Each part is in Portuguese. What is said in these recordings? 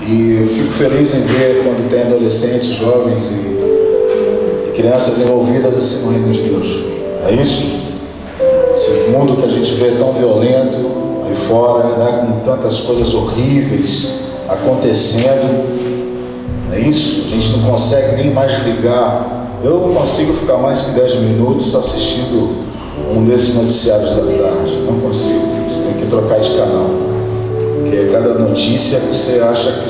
E eu fico feliz em ver quando tem adolescentes, jovens e crianças envolvidas assim no reino de Deus. É isso? Esse mundo que a gente vê tão violento aí fora, né, com tantas coisas horríveis acontecendo. É isso? A gente não consegue nem mais ligar. Eu não consigo ficar mais que 10 minutos assistindo um desses noticiários da tarde. Não consigo. Tem que trocar de canal. Porque cada notícia você acha que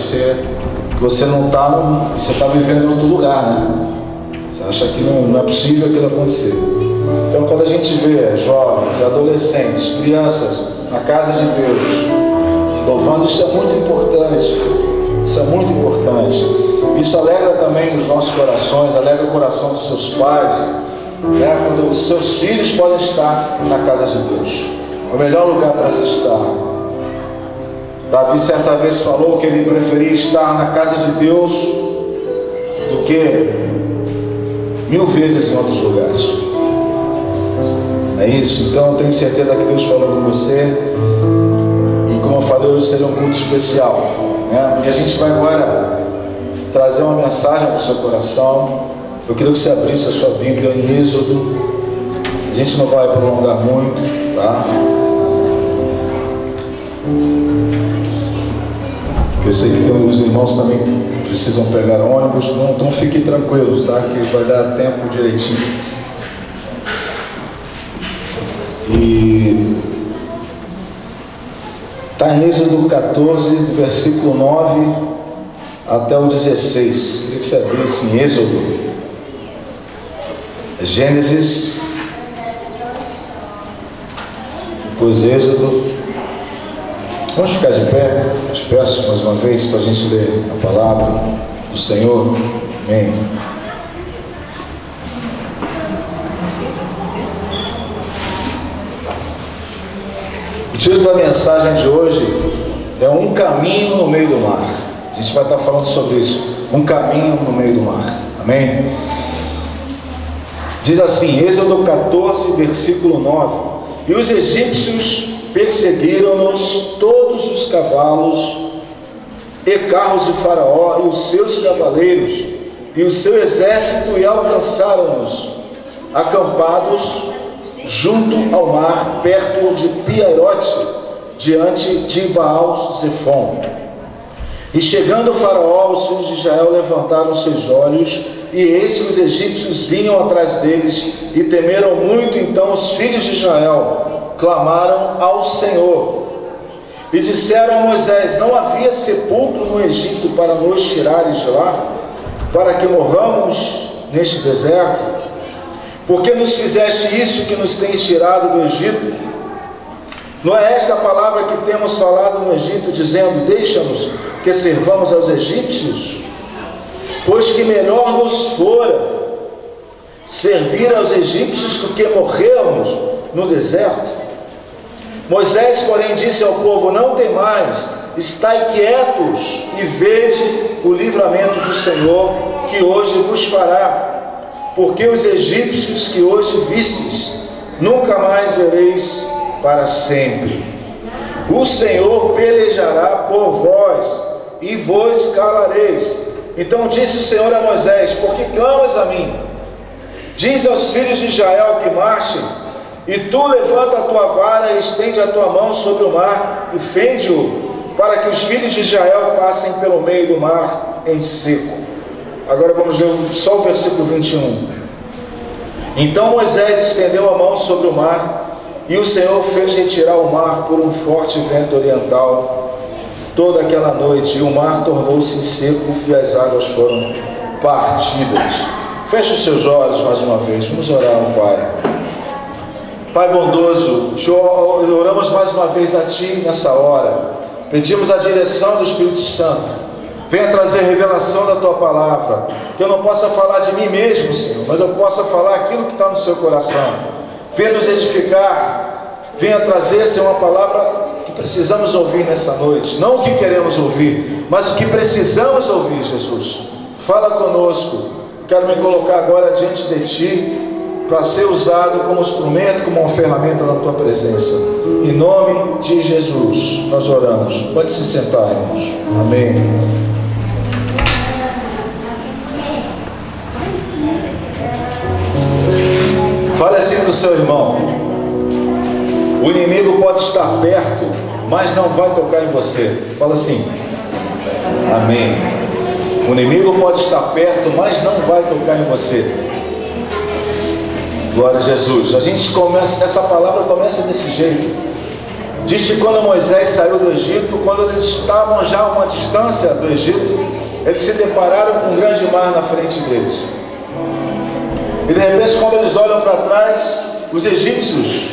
você não está, você está vivendo em outro lugar, né? Você acha que não é possível aquilo acontecer. Então, quando a gente vê jovens, adolescentes, crianças na casa de Deus louvando, isso é muito importante. Isso é muito importante. Isso alegra também os nossos corações, alegra o coração dos seus pais, né? Quando os seus filhos podem estar na casa de Deus. É o melhor lugar para se estar. Davi certa vez falou que ele preferia estar na casa de Deus do que 1000 vezes em outros lugares. É isso? Então eu tenho certeza que Deus falou com você. E como eu falei, hoje seria um culto especial, né? E a gente vai agora trazer uma mensagem para o seu coração. Eu queria que você abrisse a sua Bíblia em Êxodo. A gente não vai prolongar muito, tá? Porque eu sei que os irmãos também precisam pegar ônibus. Então fiquem tranquilos, tá? Que vai dar tempo direitinho. E está em Êxodo 14, do versículo 9 até o 16. Queria que você abrisse em Êxodo, Gênesis, depois Êxodo. Vamos ficar de pé. Te peço mais uma vez para a gente ler a palavra do Senhor. Amém. O título da mensagem de hoje é Um Caminho no Meio do Mar. A gente vai estar falando sobre isso. Um caminho no meio do mar. Amém? Diz assim, Êxodo 14, versículo 9: E os egípcios perseguiram-nos todos os cavalos e carros de Faraó e os seus cavaleiros e o seu exército, e alcançaram-nos acampados junto ao mar, perto de Piairote, diante de Baal-Zefon. E chegando Faraó, os filhos de Israel levantaram seus olhos, e eis que os egípcios vinham atrás deles, e temeram muito. Então os filhos de Israel clamaram ao Senhor, e disseram a Moisés: Não havia sepulcro no Egito para nos tirares de lá, para que morramos neste deserto? Por que nos fizeste isso, que nos tens tirado do Egito? Não é esta a palavra que temos falado no Egito, dizendo: Deixa-nos que servamos aos egípcios? Pois que melhor nos fora servir aos egípcios do que morrermos no deserto. Moisés, porém, disse ao povo: Não temais, estai quietos e vede o livramento do Senhor, que hoje vos fará, porque os egípcios que hoje vistes, nunca mais vereis para sempre. O Senhor pelejará por vós, e vos calareis. Então disse o Senhor a Moisés: Por que clamas a mim? Diz aos filhos de Israel que marchem, e tu levanta a tua vara e estende a tua mão sobre o mar e fende-o, para que os filhos de Israel passem pelo meio do mar em seco. Agora vamos ler só o versículo 21. Então Moisés estendeu a mão sobre o mar, e o Senhor fez retirar o mar por um forte vento oriental toda aquela noite, e o mar tornou-se seco e as águas foram partidas. Feche os seus olhos mais uma vez. Vamos orar ao Pai. Pai bondoso, oramos mais uma vez a Ti nessa hora. Pedimos a direção do Espírito Santo. Venha trazer revelação da Tua palavra, que eu não possa falar de mim mesmo, Senhor, mas eu possa falar aquilo que está no seu coração. Venha nos edificar. Venha trazer, Senhor, uma palavra que precisamos ouvir nessa noite. Não o que queremos ouvir, mas o que precisamos ouvir, Jesus. Fala conosco. Quero me colocar agora diante de Ti, para ser usado como instrumento, como uma ferramenta na tua presença. Em nome de Jesus, nós oramos. Pode se sentar, irmãos. Amém. Fale assim do seu irmão: o inimigo pode estar perto, mas não vai tocar em você. Fala assim. Amém. O inimigo pode estar perto, mas não vai tocar em você. Glória a Jesus. A gente começa, essa palavra começa desse jeito. Diz que quando Moisés saiu do Egito, quando eles estavam já a uma distância do Egito, eles se depararam com um grande mar na frente deles. E de repente, quando eles olham para trás, os egípcios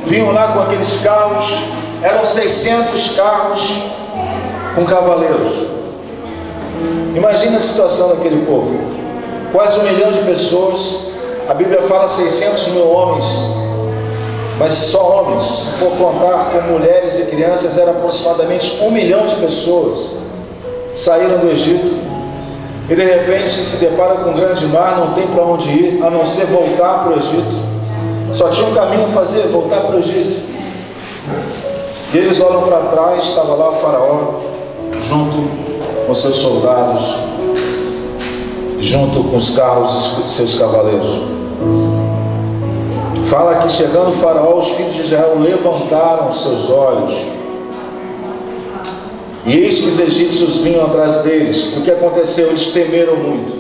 vinham lá com aqueles carros. Eram 600 carros com cavaleiros. Imagina a situação daquele povo. Quase 1 milhão de pessoas. A Bíblia fala 600 mil homens, mas só homens. Se for contar com mulheres e crianças, era aproximadamente 1 milhão de pessoas. Saíram do Egito e de repente se deparam com um grande mar. Não tem para onde ir, a não ser voltar para o Egito. Só tinha um caminho a fazer: voltar para o Egito. E eles olham para trás, estava lá o faraó, junto com seus soldados, junto com os carros de seus cavaleiros. Fala que chegando o faraó, os filhos de Israel levantaram os seus olhos, e eis que os egípcios vinham atrás deles. O que aconteceu? Eles temeram muito.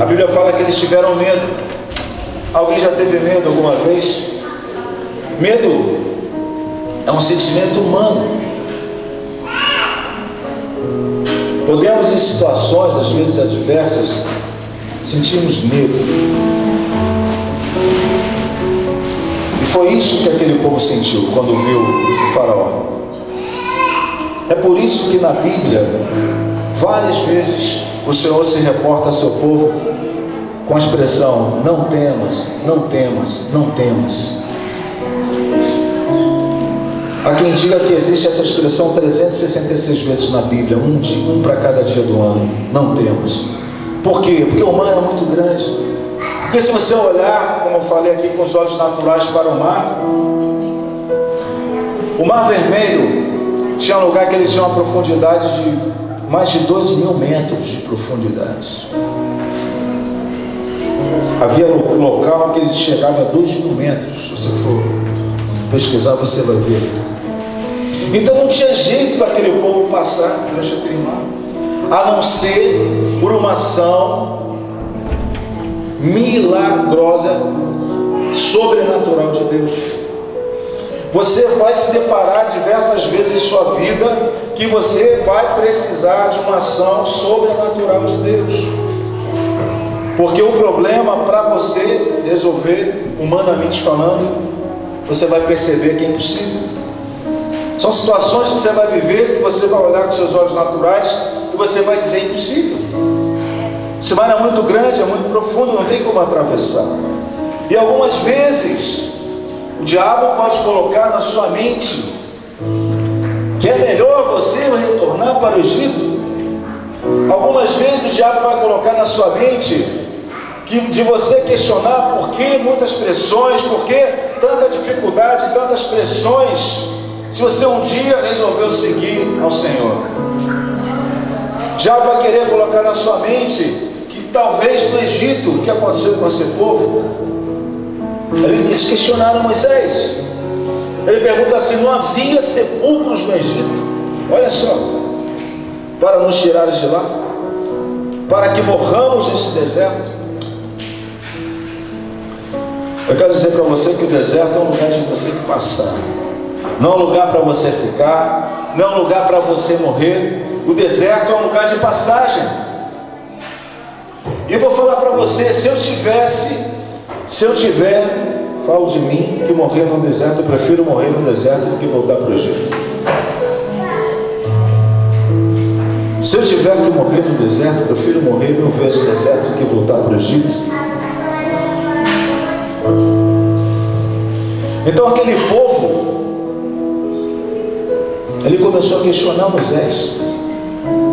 A Bíblia fala que eles tiveram medo. Alguém já teve medo alguma vez? Medo é um sentimento humano. Podemos, em situações às vezes adversas, sentirmos medo. E foi isso que aquele povo sentiu quando viu o faraó. É por isso que na Bíblia, várias vezes, o Senhor se reporta ao seu povo com a expressão: não temas, não temas, não temas. Há quem diga que existe essa expressão 366 vezes na Bíblia, um para cada dia do ano. Não temas. Por quê? Porque o mar é muito grande. Porque se você olhar, como eu falei aqui, com os olhos naturais para o Mar Vermelho tinha um lugar que ele tinha uma profundidade de mais de 2.000 metros de profundidade. Havia um local que ele chegava a 2.000 metros. Se você for pesquisar, você vai ver. Então não tinha jeito daquele povo passar durante aquele mar, a não ser por uma ação milagrosa, sobrenatural de Deus. Você vai se deparar diversas vezes em sua vida que você vai precisar de uma ação sobrenatural de Deus. Porque o problema, para você resolver, humanamente falando, você vai perceber que é impossível. São situações que você vai viver, que você vai olhar com seus olhos naturais e você vai dizer: impossível. Esse mar é muito grande, é muito profundo, não tem como atravessar. E algumas vezes o diabo pode colocar na sua mente que é melhor você retornar para o Egito. Algumas vezes o diabo vai colocar na sua mente de você questionar por que muitas pressões, por que tanta dificuldade, tantas pressões, se você um dia resolveu seguir ao Senhor. Já vai querer colocar na sua mente que talvez no Egito, o que aconteceu com esse povo, eles questionaram Moisés. Ele pergunta assim: não havia sepulcros no Egito? Olha só, para nos tirares de lá, para que morramos nesse deserto. Eu quero dizer para você que o deserto é um lugar de você passar, não é um lugar para você ficar, não é um lugar para você morrer. O deserto é um lugar de passagem. E eu vou falar para você: se eu tiver, falo de mim, que morrer no deserto, eu prefiro morrer no deserto do que voltar para o Egito. Se eu tiver que morrer no deserto, eu prefiro morrer 1000 vezes no deserto do que voltar para o Egito. Então aquele povo, ele começou a questionar Moisés.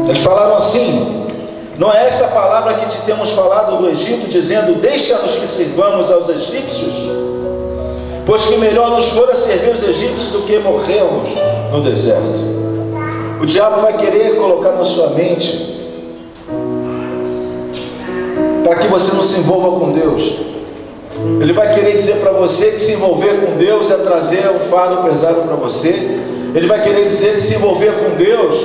Eles falaram assim: Não é esta palavra que te temos falado do Egito, dizendo: deixa-nos que sirvamos aos egípcios? Pois que melhor nos fora servir os egípcios do que morrermos no deserto. O diabo vai querer colocar na sua mente, para que você não se envolva com Deus. Ele vai querer dizer para você que se envolver com Deus é trazer um fardo pesado para você. Ele vai querer dizer que se envolver com Deus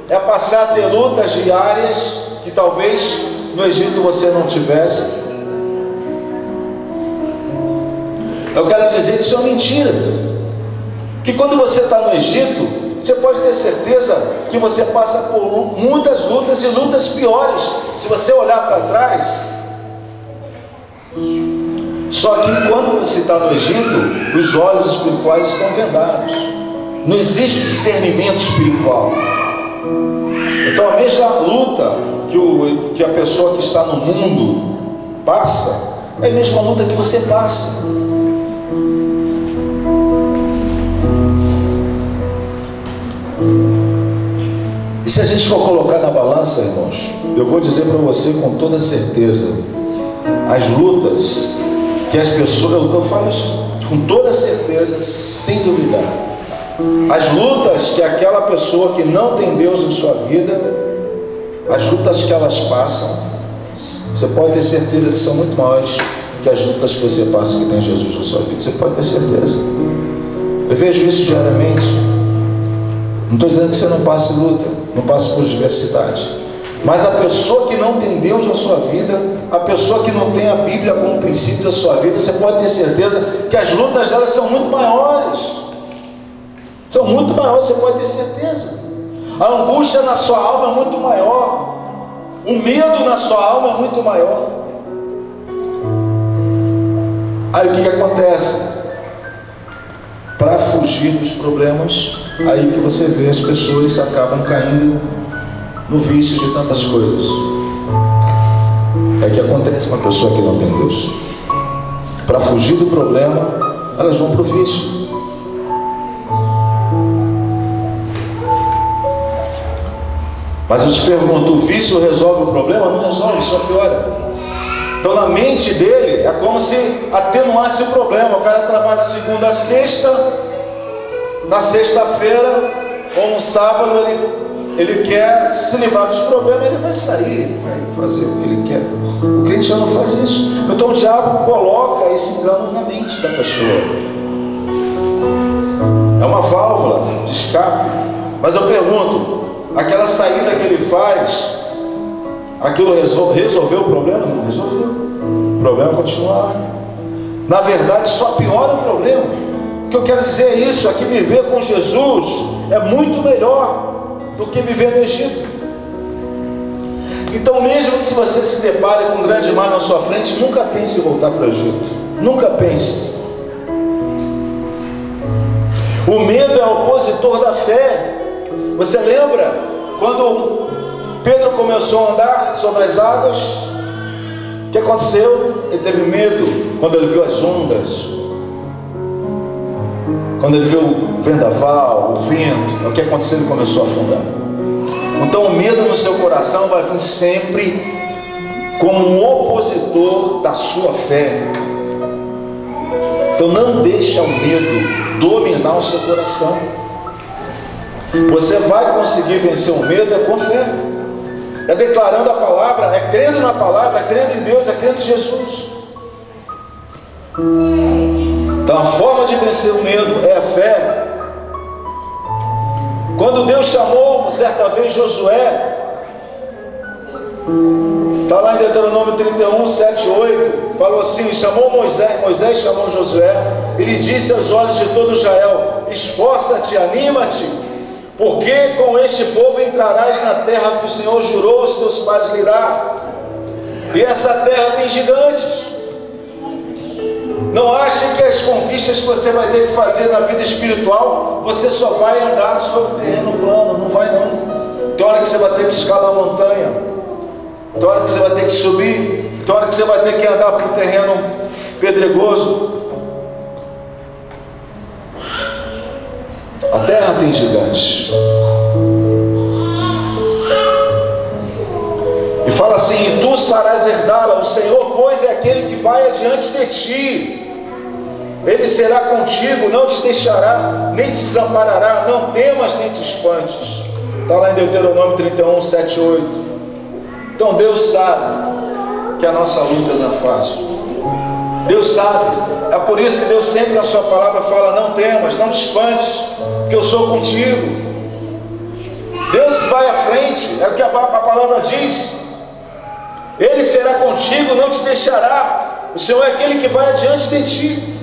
é passar a ter lutas diárias que talvez no Egito você não tivesse. Eu quero dizer que isso é uma mentira. Que quando você está no Egito, você pode ter certeza que você passa por muitas lutas e lutas piores. Se você olhar para trás. Só que quando você está no Egito, os olhos espirituais estão vendados. Não existe discernimento espiritual. Então a mesma luta que a pessoa que está no mundo passa, é a mesma luta que você passa. E se a gente for colocar na balança, irmãos, eu vou dizer para você com toda certeza, as lutas que as pessoas, eu falo isso com toda certeza, sem duvidar, as lutas que aquela pessoa que não tem Deus em sua vida, as lutas que elas passam, você pode ter certeza que são muito maiores que as lutas que você passa que tem Jesus na sua vida. Você pode ter certeza. Eu vejo isso diariamente. Não estou dizendo que você não passe luta, não passe por diversidade, mas a pessoa que não tem Deus na sua vida, a pessoa que não tem a Bíblia como princípio da sua vida, você pode ter certeza que as lutas delas são muito maiores. São muito maiores, você pode ter certeza. A angústia na sua alma é muito maior. O medo na sua alma é muito maior. Aí o que acontece? Para fugir dos problemas, aí que você vê as pessoas acabam caindo no vício de tantas coisas. É que acontece com a pessoa que não tem Deus. Para fugir do problema, elas vão para o vício. Mas eu te pergunto, o vício resolve o problema? Não resolve, só piora. Então na mente dele é como se atenuasse o problema. O cara trabalha de segunda a sexta, na sexta-feira ou no sábado ele quer se livrar dos problemas, ele vai sair, vai fazer o que ele quer. O crente já não faz isso. Então o diabo coloca esse engano na mente da pessoa. É uma válvula de escape. Mas eu pergunto, aquela saída que ele faz, aquilo resolveu o problema? Não resolveu. O problema continua lá. Na verdade, só piora o problema. O que eu quero dizer é isso, é que viver com Jesus é muito melhor do que viver no Egito. Então, mesmo que se você se depare com um grande mar na sua frente, nunca pense em voltar para o Egito. Nunca pense. O medo é opositor da fé. Você lembra quando Pedro começou a andar sobre as águas? O que aconteceu? Ele teve medo quando ele viu as ondas, quando ele viu o vendaval, o vento. O que aconteceu? Ele começou a afundar. Então o medo no seu coração vai vir sempre como um opositor da sua fé. Então não deixa o medo dominar o seu coração. Você vai conseguir vencer o medo é com fé, é declarando a palavra, é crendo na palavra, é crendo em Deus, é crendo em Jesus. Então a forma de vencer o medo é a fé. Quando Deus chamou certa vez Josué, está lá em Deuteronômio 31, 7, 8, falou assim, chamou Moisés chamou Josué, ele disse aos olhos de todo Israel, esforça-te, anima-te, porque com este povo entrarás na terra que o Senhor jurou aos teus pais lhe dar, e essa terra tem gigantes. Não ache que as conquistas que você vai ter que fazer na vida espiritual, você só vai andar sobre terreno plano. Não vai não. Tem hora que você vai ter que escalar a montanha, tem hora que você vai ter que subir, tem hora que você vai ter que andar por terreno pedregoso. A terra tem gigantes. E fala assim: e tu farás herdá-la. O Senhor, pois, é aquele que vai adiante de ti. Ele será contigo, não te deixará, nem te desamparará. Não temas, nem te espantes. Está lá em Deuteronômio 31, 7, 8. Então Deus sabe que a nossa luta não é fácil. Deus sabe. É por isso que Deus sempre na sua palavra fala: não temas, não te espantes, porque eu sou contigo. Deus vai à frente, é o que a palavra diz. Ele será contigo, não te deixará. O Senhor é aquele que vai adiante de ti.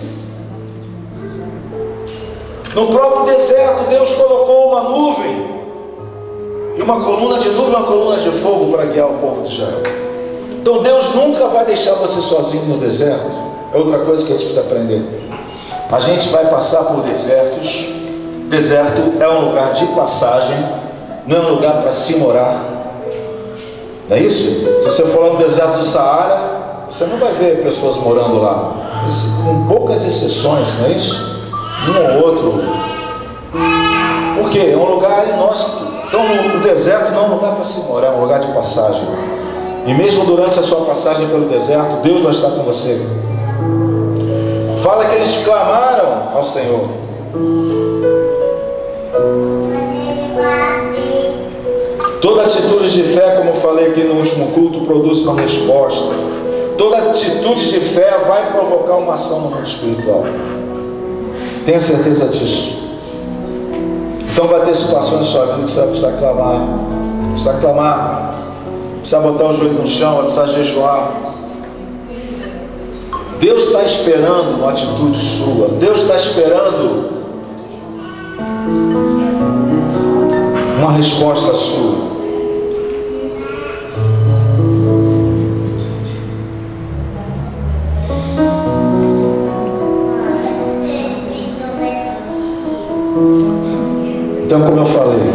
No próprio deserto, Deus colocou uma nuvem, e uma coluna de nuvem, uma coluna de fogo para guiar o povo de Israel. Então Deus nunca vai deixar você sozinho no deserto. É outra coisa que a gente precisa aprender. A gente vai passar por desertos. Deserto é um lugar de passagem, não é um lugar para se morar. Não é isso? Se você for lá no deserto do Saara, você não vai ver pessoas morando lá, com poucas exceções, não é isso? Um ou outro. Por quê? É um lugar inóspito. Então no deserto não é um lugar para se morar, é um lugar de passagem. E mesmo durante a sua passagem pelo deserto, Deus vai estar com você. Fala que eles clamaram ao Senhor. Toda atitude de fé, como eu falei aqui no último culto, produz uma resposta. Toda atitude de fé vai provocar uma ação no mundo espiritual. Tenha certeza disso. Então vai ter situações na sua vida que você vai precisar clamar. Precisa clamar. Precisa botar o joelho no chão, vai precisar jejuar. Deus está esperando uma atitude sua. Deus está esperando uma resposta sua. Então, como eu falei,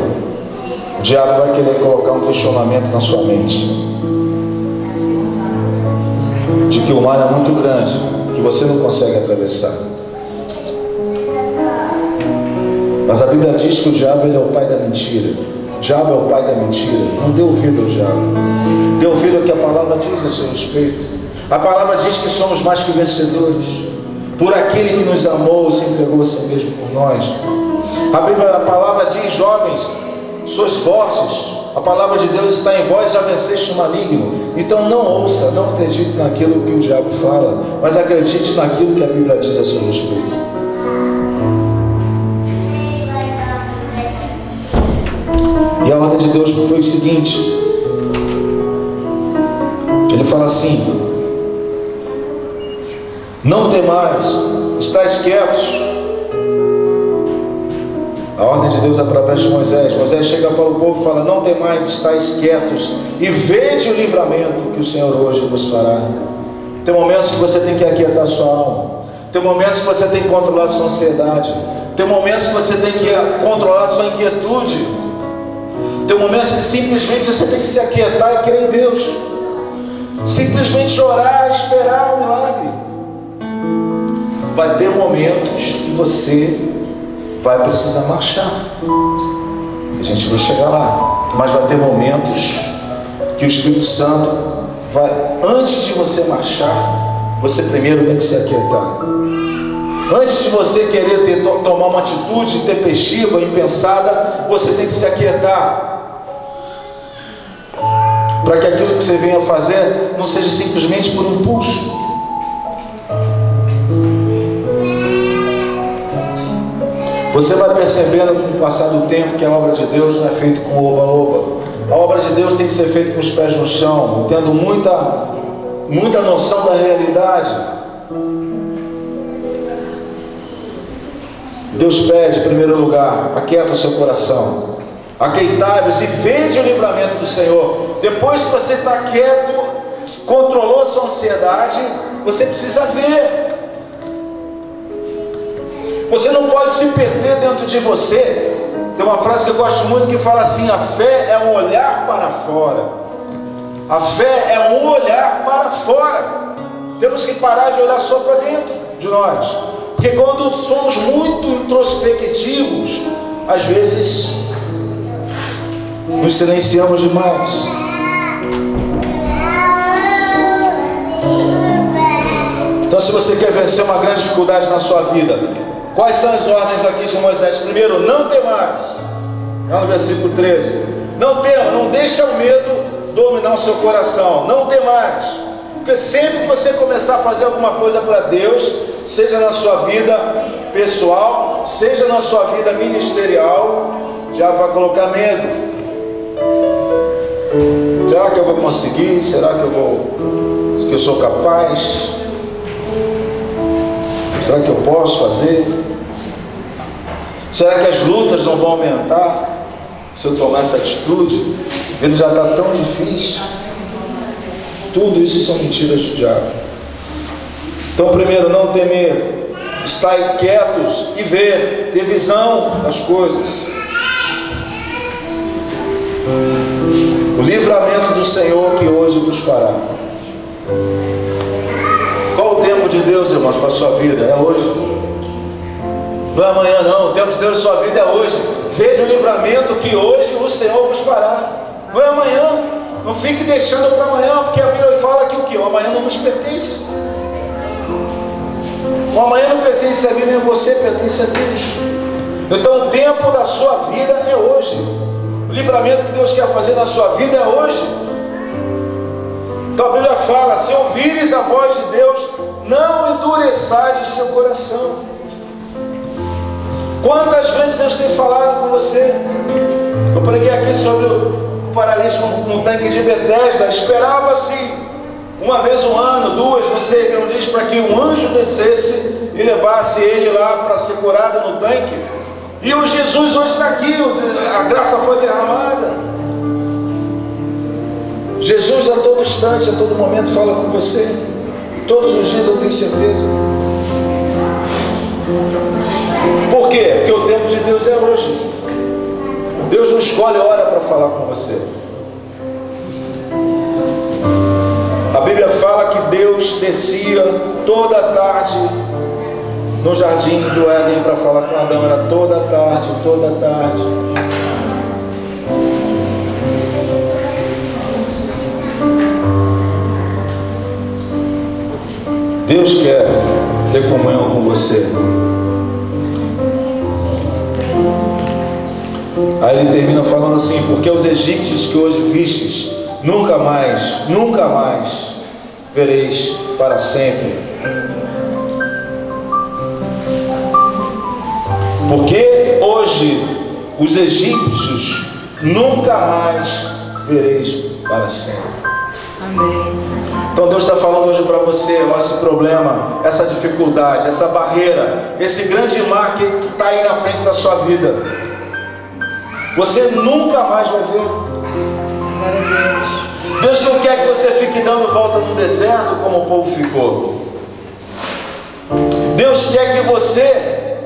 o diabo vai querer colocar um questionamento na sua mente, de que o mar é muito grande, que você não consegue atravessar. Mas a Bíblia diz que o diabo, ele é o pai da mentira. O diabo é o pai da mentira. Não dê ouvido ao diabo. Dê ouvido ao que a palavra diz a seu respeito. A palavra diz que somos mais que vencedores por aquele que nos amou e se entregou a si mesmo por nós. A palavra diz: jovens, sois fortes, a palavra de Deus está em vós, já venceste o maligno. Então não ouça, não acredite naquilo que o diabo fala, mas acredite naquilo que a Bíblia diz a seu respeito. E a ordem de Deus foi o seguinte: ele fala assim: não temais, estáis quietos. A ordem de Deus através de Moisés. Moisés chega para o povo e fala: não temais, estáis quietos e vede o livramento que o Senhor hoje vos fará. Tem momentos que você tem que aquietar a sua alma. Tem momentos que você tem que controlar a sua ansiedade. Tem momentos que você tem que controlar a sua inquietude. Tem momentos que simplesmente você tem que se aquietar e crer em Deus. Simplesmente orar e esperar o milagre. Vai ter momentos que você vai precisar marchar. A gente vai chegar lá. Mas vai ter momentos que o Espírito Santo vai, antes de você marchar, você primeiro tem que se aquietar. Antes de você querer tomar uma atitude intempestiva, impensada, você tem que se aquietar. Para que aquilo que você venha fazer não seja simplesmente por impulso. Você vai percebendo com o passar do tempo que a obra de Deus não é feita com oba-oba. A obra de Deus tem que ser feita com os pés no chão, tendo muita noção da realidade. Deus pede, em primeiro lugar, aquieta o seu coração. Aquietai-vos e vede o livramento do Senhor. Depois que você está quieto, controlou a sua ansiedade, você precisa ver. Você não pode se perder dentro de você. Tem uma frase que eu gosto muito que fala assim: a fé é um olhar para fora. A fé é um olhar para fora. Temos que parar de olhar só para dentro de nós. Porque quando somos muito introspectivos, às vezes nos silenciamos demais. Então, se você quer vencer uma grande dificuldade na sua vida, quais são as ordens aqui de Moisés? Primeiro, não temais. Lá no versículo 13. Não tema, não deixa o medo dominar o seu coração. Não temais. Porque sempre que você começar a fazer alguma coisa para Deus, seja na sua vida pessoal, seja na sua vida ministerial, já vai colocar medo. Será que eu vou conseguir? Será que eu sou capaz? Será que eu posso fazer? Será que as lutas não vão aumentar se eu tomar essa atitude? A vida já está tão difícil. Tudo isso são mentiras do diabo. Então, primeiro, não temer, estar quietos e ver, ter visão das coisas. O livramento do Senhor que hoje vos fará. Qual o tempo de Deus, irmãos, para a sua vida? É hoje. Não é amanhã não, o tempo de Deus na sua vida é hoje. Veja o livramento que hoje o Senhor vos fará. Não é amanhã. Não fique deixando para amanhã, porque a Bíblia fala que o que? O amanhã não nos pertence. O amanhã não pertence a mim, nem a você, pertence a Deus. Então o tempo da sua vida é hoje. O livramento que Deus quer fazer na sua vida é hoje. Então a Bíblia fala: se ouvires a voz de Deus, não endureçais o seu coração. Quantas vezes Deus tem falado com você? Eu preguei aqui sobre o paralítico no tanque de Betesda. Esperava-se uma vez um ano, duas, você não diz, para que um anjo descesse e levasse ele lá para ser curado no tanque. E o Jesus hoje está aqui, a graça foi derramada. Jesus a todo instante, a todo momento fala com você. Todos os dias, eu tenho certeza. Por quê? Porque o tempo de Deus é hoje. Deus não escolhe hora para falar com você. A Bíblia fala que Deus descia toda a tarde no jardim do Éden para falar com Adão. Era toda a tarde, toda a tarde. Deus quer ter comunhão com você. Aí ele termina falando assim: porque os egípcios que hoje vistes, nunca mais vereis para sempre. Porque hoje os egípcios nunca mais vereis para sempre. Amém. Então Deus está falando hoje para você: ó, esse problema, essa dificuldade, essa barreira, esse grande mar que está aí na frente da sua vida, você nunca mais vai ver. Deus não quer que você fique dando volta no deserto como o povo ficou. Deus quer que você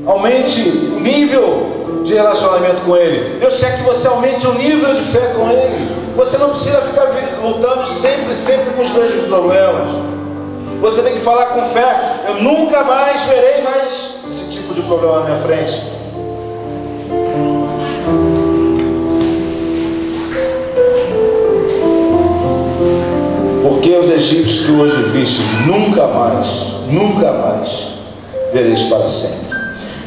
aumente o nível de relacionamento com Ele. Deus quer que você aumente o nível de fé com Ele. Você não precisa ficar lutando sempre com os mesmos problemas. Você tem que falar com fé: eu nunca mais verei mais esse tipo de problema na minha frente. Porque os egípcios que hoje vistes, nunca mais vereis para sempre.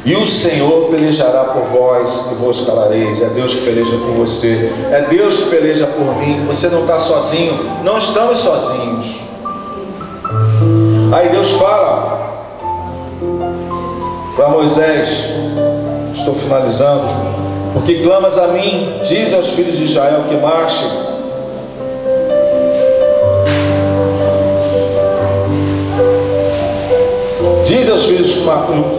E o Senhor pelejará por vós e vos calareis. É Deus que peleja por você, é Deus que peleja por mim. Você não está sozinho, não estamos sozinhos. Aí Deus fala para Moisés, estou finalizando: porque clamas a mim, diz aos filhos de Israel que marchem. Diz aos filhos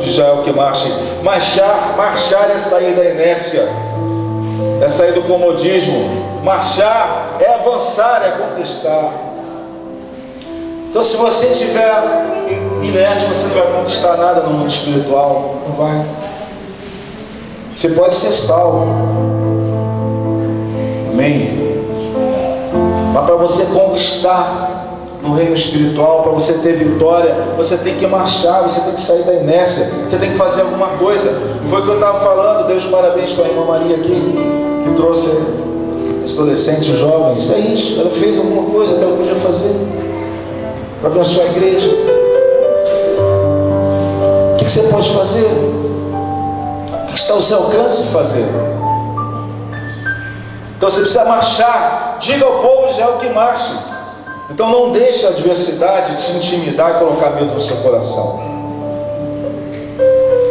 de Israel que marchem. Marchar é sair da inércia, é sair do comodismo. Marchar é avançar, é conquistar. Então, se você estiver inerte, você não vai conquistar nada no mundo espiritual. Não vai. Você pode ser salvo, amém? Mas para você conquistar no reino espiritual, para você ter vitória, você tem que marchar, você tem que sair da inércia, você tem que fazer alguma coisa. Foi o que eu estava falando. Deus, parabéns para a irmã Maria aqui, que trouxe os adolescentes, os jovens. É isso, ela fez alguma coisa que ela podia fazer para abençoar a igreja. que você pode fazer? O que está ao seu alcance de fazer? Então você precisa marchar. Diga ao povo de Israel que marche. Então não deixe a adversidade te intimidar e colocar medo no seu coração.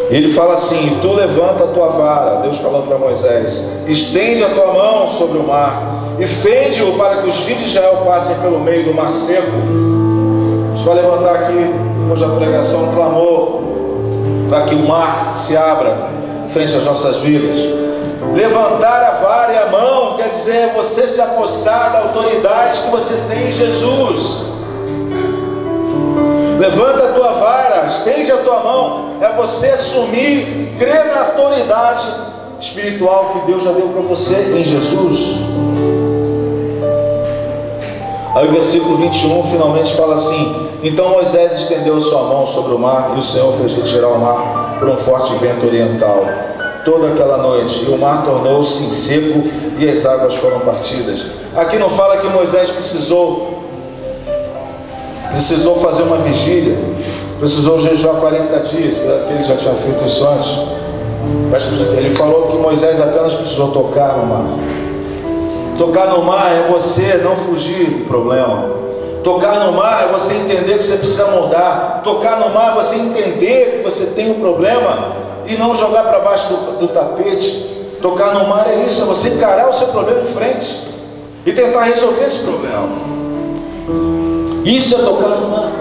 Ele fala assim: tu levanta a tua vara, Deus falando para Moisés, estende a tua mão sobre o mar e fende-o para que os filhos de Israel passem pelo meio do mar seco. A gente vai levantar aqui, depois da pregação, um clamor para que o mar se abra em frente às nossas vidas. Levantar a vara e a mão quer dizer você se apossar da autoridade que você tem em Jesus. Levanta a tua vara, estende a tua mão, é você assumir e crer na autoridade espiritual que Deus já deu para você em Jesus. Aí o versículo 21 finalmente fala assim: então Moisés estendeu sua mão sobre o mar, e o Senhor fez retirar o mar por um forte vento oriental toda aquela noite, e o mar tornou-se em seco e as águas foram partidas. Aqui não fala que Moisés precisou fazer uma vigília, precisou jejuar 40 dias, porque ele já tinha feito isso antes. Mas ele falou que Moisés apenas precisou tocar no mar. Tocar no mar é você não fugir do problema. Tocar no mar é você entender que você precisa mudar. Tocar no mar é você entender que você tem um problema e não jogar para baixo do tapete. Tocar no mar é isso, é você encarar o seu problema de frente e tentar resolver esse problema. Isso é tocar no mar.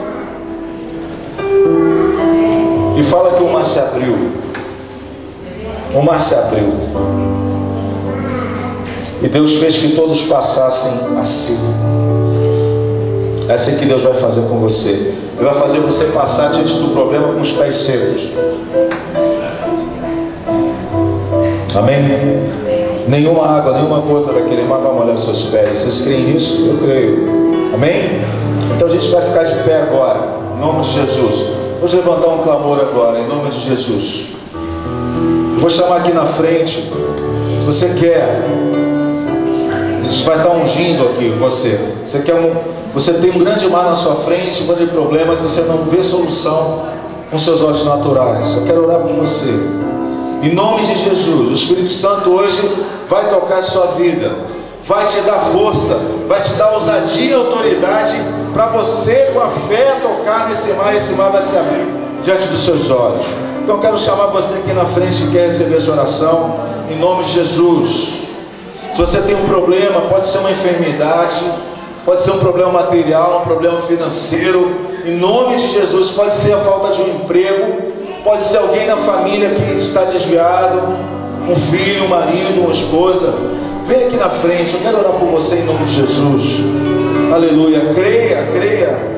E fala que o mar se abriu. O mar se abriu. E Deus fez que todos passassem assim. É assim que Deus vai fazer com você. Ele vai fazer você passar diante do problema com os pés secos. Amém? Nenhuma água, nenhuma gota daquele mar vai molhar os seus pés. Vocês creem nisso? Eu creio. Amém? Então a gente vai ficar de pé agora, em nome de Jesus. Vamos levantar um clamor agora, em nome de Jesus. Vou chamar aqui na frente. Se você quer, a gente vai estar ungindo aqui você. Você tem um grande mar na sua frente, um grande problema que você não vê solução com seus olhos naturais. Eu quero orar por você. Em nome de Jesus, o Espírito Santo hoje vai tocar a sua vida, vai te dar força, vai te dar ousadia e autoridade para você, com a fé, tocar nesse mar. E esse mar vai se abrir diante dos seus olhos. Então eu quero chamar você aqui na frente que quer receber essa oração, em nome de Jesus. Se você tem um problema, pode ser uma enfermidade, pode ser um problema material, um problema financeiro, em nome de Jesus. Pode ser a falta de um emprego, pode ser alguém na família que está desviado, um filho, um marido, uma esposa. Vem aqui na frente, eu quero orar por você em nome de Jesus. Aleluia. Creia, creia.